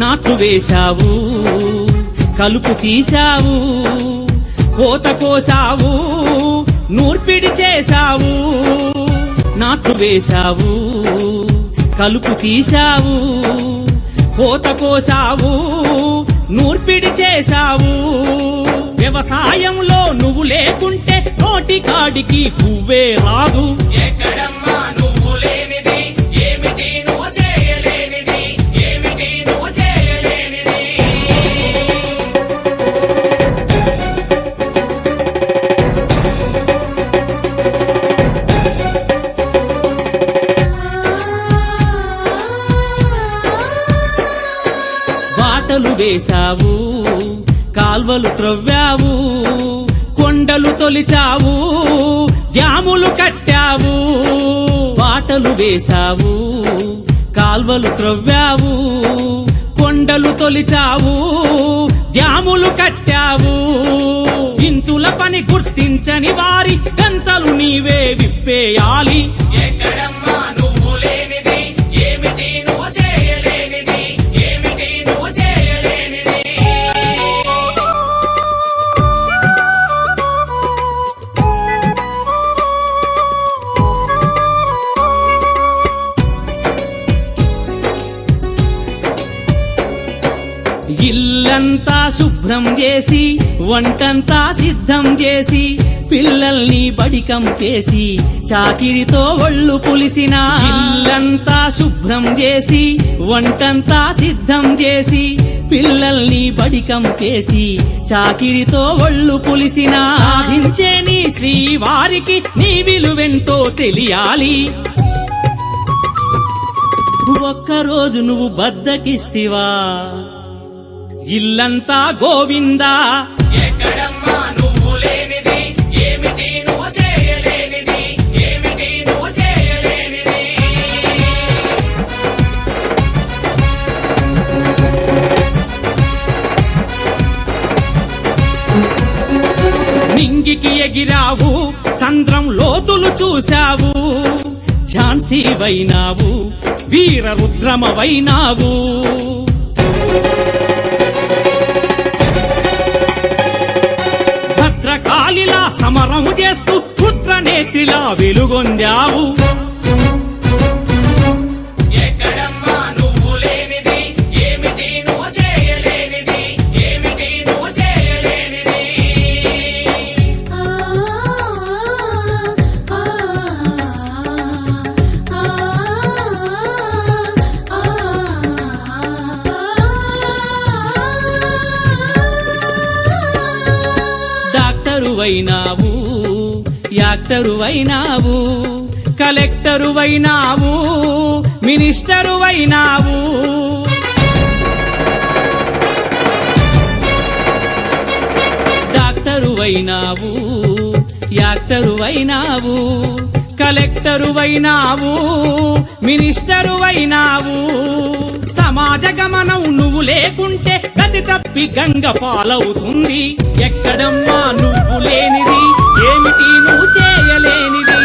నాట్లు వేశావు, కలుపు తీశావు, కోత కోసావు, నూర్పిడి చేశావు. నాట్లు వేశావు, కలుపు తీశావు, కోత కోసావు, నూర్పిడి చేశావు. వ్యవసాయంలో నువ్వు లేకుంటే నోటి కాడికి పువ్వే రాదు. ఎక్కడమ్మా నువ్వు లేనిది, ఏమిటి నువ్వు చేయలేనిది, ఏమిటి నువ్వు చేయలేనిది. బాటలు వేశావు, కాల్వలు త్రవ్వావు, కొండలు తొలిచావు, డ్యాములు కట్టావు. బాటలు వేశావు, కాల్వలు త్రవ్వావు, కొండలు తొలిచావు, డ్యాములు కట్టావు. ఇంతుల పని గుర్తించని వారి గంతలు నీవే విప్పేయాలి. ఎక్కడమ్మా నువ్వు లేనిది, ఏమిటి నువ్వు చేయలేనిది, ఏమిటి నువ్వు చేయలేనిది. ఇల్లంతా శుభ్రం చేసి, వంటంతా సిద్ధం చేసి, పిల్లల్ని బడికంపేసి, చాకిరితో ఒళ్ళు పులిసిన. ఇల్లంతా శుభ్రం చేసి, వంటంతా సిద్ధం చేసి, పిల్లల్ని బడికంపేసి, చాకిరితో ఒళ్ళు పులిసిన. సాధించే నీ శ్రీవారికి నీ విలువెంతో తెలియాలి. ఒక్కరోజు నువ్వు బద్దకిస్తివా, ఇల్లంతా గోవిందా. ఎక్కడమ్మా నువ్వు లేనిది, ఏమిటి నువ్వు చేయలేనిది, ఏమిటి నువ్వు చేయలేనిది. నింగికి ఎగిరావు, సంద్రం లోతులు చూశావు, ఝాన్సీ వైనావు, వీర రుద్రమవైనావు. భద్రకాళిలా సమరము చేస్తూ పుత్రనేత్రిలా వెలుగొందావు. ఎక్కడమ్మా నువ్వు లేనిది, ఏమిటి నువ్వు చేయలేనిది, ఏమిటి నువ్వు చేయలేనిది. డాక్టరువైనావు, యాక్టరువైనావు, కలెక్టరువైనావు, మినిస్టరువైనావు. డాక్టరువైనావు, యాక్టరువైనావు, కలెక్టరువైనావు, మినిస్టరువైనావు. సమాజ గమనం నువ్వు లేకుంటే గతి తప్పి గంగ పాలవుతుంది. ఎక్కడమ్మా నువ్వు లేనిది, ఏమిటి నువ్వు చేయలేనిది.